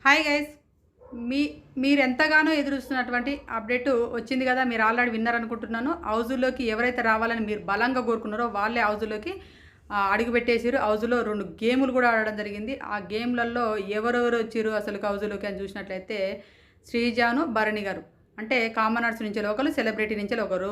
Hi guys, మీరు ఎంతగానో ఎదురుస్తున్నటువంటి update వచ్చింది కదా. మీరు ఆల్రెడీ విన్నారనుకుంటున్నాను. హౌజుల్లోకి ఎవరైతే రావాలని మీరు బలంగా కోరుకున్నారో వాళ్ళే హౌజుల్లోకి అడుగుపెట్టేసారు. హౌజులో 2 గేములు కూడా ఆడడం జరిగింది. ఆ గేమ్లలో ఎవరెవరు వచ్చారు అసలు హౌజులోకి అని చూసినట్లయితే శ్రీజాను, భరణి గారు. అంటే కామనర్స్ నుంచి ఒకరు, సెలబ్రిటీ నుంచి ఒకరు.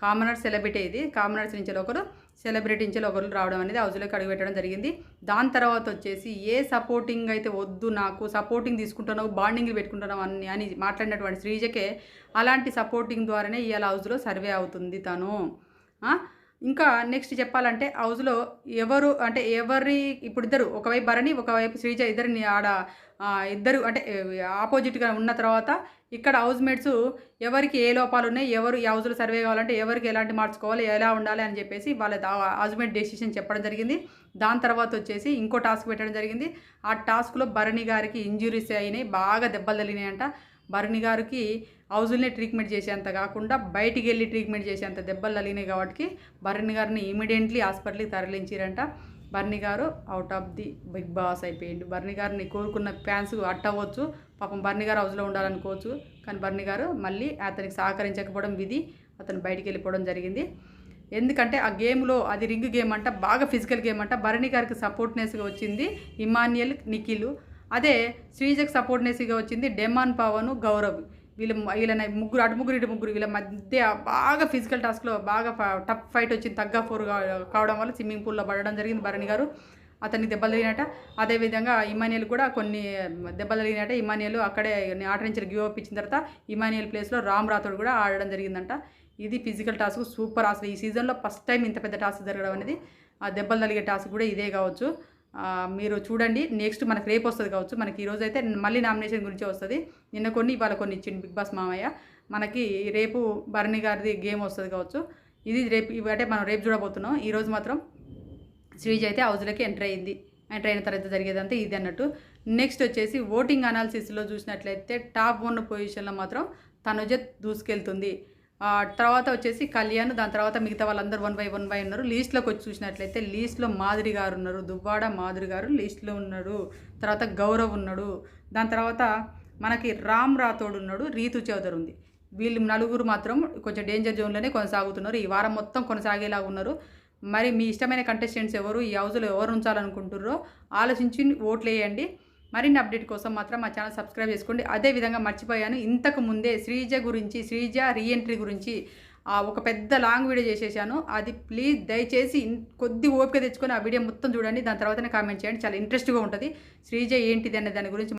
కామనర్స్ సెలబ్రిటీ ఇది. కామనర్స్ నుంచి ఒకరు, సెలబ్రిటీ నుంచి ఒకరు రావడం అనేది హౌస్లోకి అడుగుపెట్టడం జరిగింది. దాని తర్వాత వచ్చేసి ఏ సపోర్టింగ్ అయితే వద్దు, నాకు సపోర్టింగ్ తీసుకుంటున్నావు, బాండింగ్లు పెట్టుకుంటున్నావు అని మాట్లాడినటువంటి శ్రీజకే అలాంటి సపోర్టింగ్ ద్వారానే ఇవాళ హౌస్లో సర్వే అవుతుంది తను. ఇంకా నెక్స్ట్ చెప్పాలంటే హౌస్లో ఎవరు అంటే ఇప్పుడు ఇద్దరు, ఒకవైపు భరణి ఒకవైపు శ్రీజ, ఇద్దరిని ఇద్దరు అంటే ఆపోజిట్గా ఉన్న తర్వాత ఇక్కడ హౌస్ మేట్స్ ఎవరికి ఏ లోపాలు ఉన్నాయి, ఎవరు ఈ హౌస్లో సర్వే కావాలంటే ఎవరికి ఎలాంటి మార్చుకోవాలి, ఎలా ఉండాలి అని చెప్పేసి వాళ్ళ హౌస్ మేట్ డెసిషన్ చెప్పడం జరిగింది. దాని తర్వాత వచ్చేసి ఇంకో టాస్క్ పెట్టడం జరిగింది. ఆ టాస్క్లో భరణి గారికి ఇంజురీస్ అయినాయి, బాగా దెబ్బలు తగిలినాయంట. భరణి గారికి హౌజుల్నే ట్రీట్మెంట్ చేసేంత కాకుండా బయటికి వెళ్ళి ట్రీట్మెంట్ చేసేంత దెబ్బలు తగిలినాయి కాబట్టి భరణి గారిని ఇమీడియట్లీ హాస్పిటల్కి తరలించారంట. Bharani garu out of the Bigg Boss అయిపోయింది. భరణి గారిని కోరుకున్న ఫ్యాన్స్ అట్టవచ్చు, పాపం భరణి గారు హౌస్లో ఉండాలనుకోవచ్చు, కానీ భరణి గారు మళ్ళీ అతనికి సహకరించకపోవడం విధి, అతను బయటికి వెళ్ళిపోవడం జరిగింది. ఎందుకంటే ఆ గేమ్లో అది రింగ్ గేమ్ అంట, బాగా ఫిజికల్ గేమ్ అంట. భరణి గారికి సపోర్ట్నెస్గా వచ్చింది ఇమాన్యుయల్, నిఖిల్. అదే శ్రీజకు సపోర్ట్నెస్గా వచ్చింది డెమాన్ పవన్, గౌరవ్. వీళ్ళ ముగ్గురు, అటు ముగ్గురు ఇటు ముగ్గురు, వీళ్ళ మధ్య బాగా ఫిజికల్ టాస్క్లో బాగా టఫ్ ఫైట్ వచ్చింది. తగ్గ ఫోర్ కావడం వల్ల స్విమ్మింగ్ పూల్లో పడడం జరిగింది భరణి గారు. అతనికి దెబ్బలు తగినట. అదేవిధంగా ఇమాన్యుయల్ కూడా కొన్ని దెబ్బలు తగినట. ఇమాన్యుయల్ అక్కడే ఆట నుంచి గివ్ అప్ ఇచ్చిన తర్వాత ఇమాన్యుయల్ ప్లేస్లో రామ్ రాథోడ్ కూడా ఆడడం జరిగిందంట. ఇది ఫిజికల్ టాస్క్ సూపర్. అసలు ఈ సీజన్లో ఫస్ట్ టైం ఇంత పెద్ద టాస్క్ జరగడం అనేది. ఆ దెబ్బలు తగిలే టాస్క్ కూడా ఇదే కావచ్చు. మీరు చూడండి, నెక్స్ట్ మనకు రేపు వస్తుంది కావచ్చు. మనకి ఈరోజు అయితే మళ్ళీ నామినేషన్ గురించి వస్తుంది. నిన్న కొన్ని ఇవాళ కొన్ని ఇచ్చింది బిగ్ బాస్ మామయ్య. మనకి రేపు భరణి గారిది గేమ్ వస్తుంది కావచ్చు. ఇది రేపు అంటే మనం రేపు చూడబోతున్నాం. ఈరోజు మాత్రం శ్రీజ అయితే హౌస్లోకి ఎంటర్ అయిన తర్వాత జరిగేదంతా ఇది అన్నట్టు. నెక్స్ట్ వచ్చేసి ఓటింగ్ అనాలిసిస్లో చూసినట్లయితే టాప్ 1 పొజిషన్లో మాత్రం తనుజ దూసుకెళ్తుంది. తర్వాత వచ్చేసి కళ్యాణ్, దాని తర్వాత మిగతా వాళ్ళందరూ 1 బై 1 ఉన్నారు. లీస్ట్లోకి వచ్చి చూసినట్లయితే లీస్ట్లో మాధురి గారు ఉన్నారు, దువ్వాడ మాధురి గారు లీస్ట్లో ఉన్నాడు. తర్వాత గౌరవ్ ఉన్నాడు. దాని తర్వాత మనకి రామ్ రాథోడ్ ఉన్నాడు, రీతు చౌదరి ఉంది. వీళ్ళు నలుగురు మాత్రం కొంచెం డేంజర్ జోన్లోనే కొనసాగుతున్నారు. ఈ వారం మొత్తం కొనసాగేలాగా ఉన్నారు. మరి మీ ఇష్టమైన కంటెస్టెంట్స్ ఎవరు, ఈ హౌస్లో ఎవరు ఉంచాలనుకుంటుర్రో ఆలోచించి ఓట్లు వేయండి. మరిన్ని అప్డేట్ కోసం మాత్రం మా ఛానల్ సబ్స్క్రైబ్ చేసుకోండి. అదేవిధంగా మర్చిపోయాను, ఇంతకు ముందే శ్రీజ రీఎంట్రీ గురించి ఒక పెద్ద లాంగ్ వీడియో చేసేసాను. అది ప్లీజ్ దయచేసి కొద్ది ఓపిక తెచ్చుకొని ఆ వీడియో మొత్తం చూడండి. దాని తర్వాతనే కామెంట్ చేయండి. చాలా ఇంట్రెస్ట్గా ఉంటుంది. శ్రీజ ఏంటిది అనే దాని గురించి